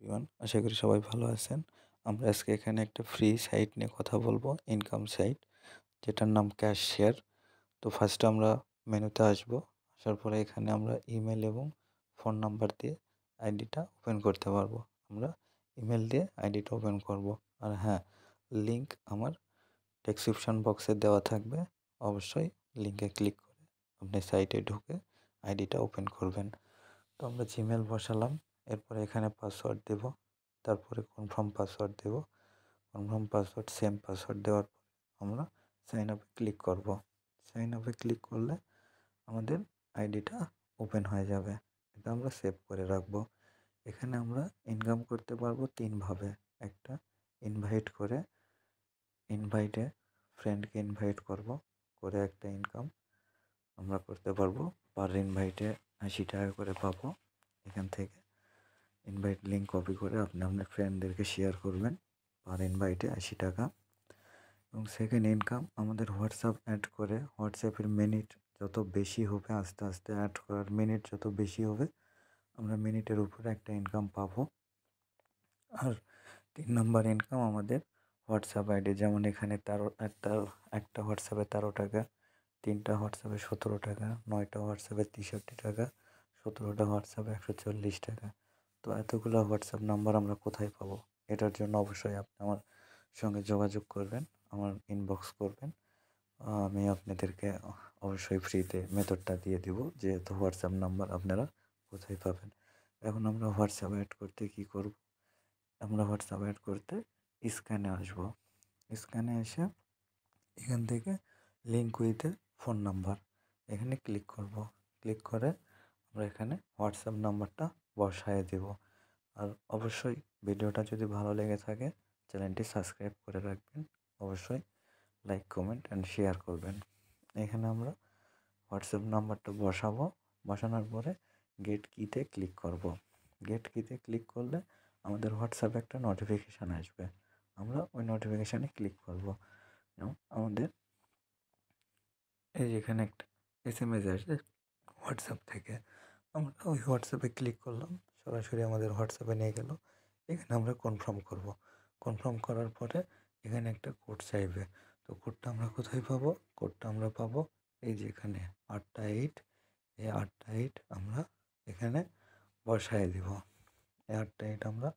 Everyone, আশা করি সবাই ভালো আছেন। আমরা আজকে এখানে একটা ফ্রি সাইট নিয়ে কথা বলবো, ইনকাম সাইট, যেটার নাম ক্যাশ শেয়ার। তো ফার্স্টে আমরা মেনুতে আসবো। আসার পরে এখানে আমরা ইমেল এবং ফোন নাম্বার দিয়ে আইডিটা ওপেন করতে পারবো। আমরা ইমেল দিয়ে আইডিটা ওপেন করব। আর হ্যাঁ, লিঙ্ক আমার ডেসক্রিপশন বক্সে দেওয়া থাকবে। অবশ্যই লিঙ্কে ক্লিক করে আপনি সাইটে ঢুকে আইডিটা ওপেন করবেন। তো আমরা জিমেল বসালাম, এরপরে এখানে পাসওয়ার্ড দেব, তারপরে কনফার্ম পাসওয়ার্ড দেব। কনফার্ম পাসওয়ার্ড সেম পাসওয়ার্ড দেওয়ার পরে আমরা সাইন আপে ক্লিক করব। সাইন আপে ক্লিক করলে আমাদের আইডিটা ওপেন হয়ে যাবে। এটা আমরা সেভ করে রাখবো। এখানে আমরা ইনকাম করতে পারবো তিনভাবে। একটা, ইনভাইট করে, ইনভাইটে ফ্রেন্ডকে ইনভাইট করব, করে একটা ইনকাম আমরা করতে পারবো। পার ইনভাইটে 80 টাকা করে পাবো। এখান থেকে ইনভাইট লিঙ্ক কপি করে আপনি আপনার ফ্রেন্ডদেরকে শেয়ার করবেন, পার ইনভাইটে 80 টাকা। এবং সেকেন্ড ইনকাম, আমাদের হোয়াটসঅ্যাপ অ্যাড করে হোয়াটসঅ্যাপের মিনিট যত বেশি হবে, আস্তে আস্তে অ্যাড করার মিনিট যত বেশি হবে, আমরা মিনিটের উপরে একটা ইনকাম পাবো। আর 3 নম্বর ইনকাম আমাদের হোয়াটসঅ্যাপ আইডি, যেমন এখানে একটা হোয়াটসঅ্যাপে 13 টাকা, 3টা হোয়াটসঅ্যাপে 17 টাকা, 9টা হোয়াটসঅ্যাপে 63 টাকা, 17টা হোয়াটসঅ্যাপে 140 টাকা। তো এতগুলো হোয়াটসঅ্যাপ নাম্বার আমরা কোথায় পাবো? এটার জন্য অবশ্যই আপনি আমার সঙ্গে যোগাযোগ করবেন, আমার ইনবক্স করবেন। আমি আপনাদেরকে অবশ্যই ফ্রিতে মেথডটা দিয়ে দিব যে এত হোয়াটসঅ্যাপ নাম্বার আপনারা কোথায় পাবেন। এখন আমরা হোয়াটসঅ্যাপ অ্যাড করতে কী করব? আমরা হোয়াটসঅ্যাপ অ্যাড করতে স্ক্যানে আসব। স্ক্যানে এসে এখান থেকে লিঙ্ক উইথ ফোন নাম্বার এখানে ক্লিক করব। ক্লিক করে আমরা এখানে হোয়াটসঅ্যাপ নাম্বারটা বসায় দেব। আর অবশ্যই ভিডিওটা যদি ভালো লেগে থাকে চ্যানেলটি সাবস্ক্রাইব করে রাখবেন। অবশ্যই লাইক, কমেন্ট অ্যান্ড শেয়ার করবেন। এখানে আমরা হোয়াটসঅ্যাপ নাম্বারটা বসাবো। বসানোর পরে গেট কিতে ক্লিক করব। গেট কিতে ক্লিক করলে আমাদের হোয়াটসঅ্যাপে একটা নোটিফিকেশান আসবে। আমরা ওই নোটিফিকেশানে ক্লিক করব। যেমন আমাদের এই যে এখানে একটা SMS আসবে হোয়াটসঅ্যাপ থেকে, আমরা ওই হোয়াটসঅ্যাপে ক্লিক করলাম, সরাসরি আমাদের হোয়াটসঅ্যাপে নিয়ে গেল। এখানে আমরা কনফার্ম করব। কনফার্ম করার পরে এখানে একটা কোড চাইবে। তো কোডটা আমরা কোথায় পাবো? কোডটা আমরা পাবো এই যে এখানে 8টা 8। এই 8টা 8 আমরা এখানে বসায় দিব। এই 8টা 8 আমরা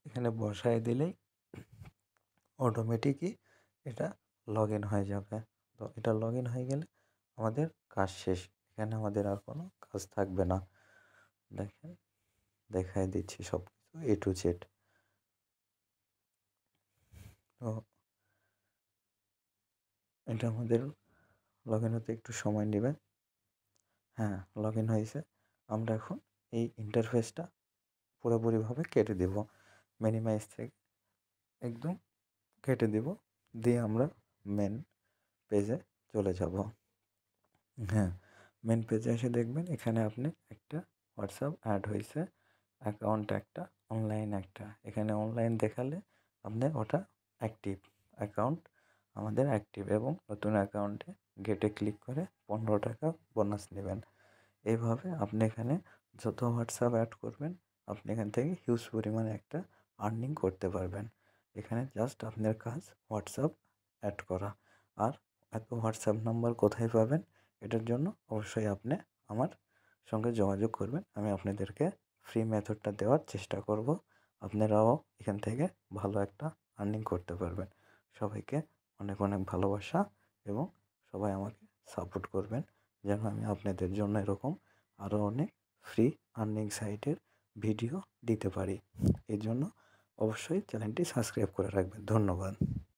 এখানে বসায় দিলেই অটোমেটিকই এটা লগ ইন হয়ে যাবে। তো এটা লগ ইন হয়ে গেলে আমাদের কাজ শেষ। এখানে আমাদের আর কোনো কাজ থাকবে না। দেখেন, দেখাই দিচ্ছি সব কিছু A to Z। তো এটা আমাদের লগ ইন হতে একটু সময় নেবে। হ্যাঁ, লগ ইন হয়েছে। আমরা এখন এই ইন্টারফেসটা পুরোপুরিভাবে কেটে দেব। মিনিমাইজ থেকে একদম কেটে দেব। দিয়ে আমরা মেন পেজে চলে যাব। হ্যাঁ, মেন পেজে এসে দেখবেন এখানে আপনি একটা হোয়াটসঅ্যাপ অ্যাড হয়েছে, অ্যাকাউন্ট একটা, অনলাইন একটা। এখানে অনলাইন দেখালে আপনি ওটা অ্যাক্টিভ অ্যাকাউন্ট, আমাদের অ্যাক্টিভ, এবং নতুন অ্যাকাউন্টে গেটে ক্লিক করে 15 টাকা বোনাস নেবেন। এইভাবে আপনি এখানে যত হোয়াটসঅ্যাপ অ্যাড করবেন আপনি এখান থেকে হিউজ পরিমাণে একটা আর্নিং করতে পারবেন। এখানে জাস্ট আপনার কাজ হোয়াটসঅ্যাপ অ্যাড করা। আর এত হোয়াটসঅ্যাপ নাম্বার কোথায় পাবেন? এটার জন্য অবশ্যই আপনি আমার সঙ্গে যোগাযোগ করবেন। আমি আপনাদেরকে ফ্রি মেথডটা দেওয়ার চেষ্টা করব। আপনারাও এখান থেকে ভালো একটা আর্নিং করতে পারবেন। সবাইকে অনেক অনেক ভালোবাসা, এবং সবাই আমাকে সাপোর্ট করবেন যেন আমি আপনাদের জন্য এরকম আরও অনেক ফ্রি আর্নিং সাইটের ভিডিও দিতে পারি। এর জন্য অবশ্যই চ্যানেলটি সাবস্ক্রাইব করে রাখবেন। ধন্যবাদ।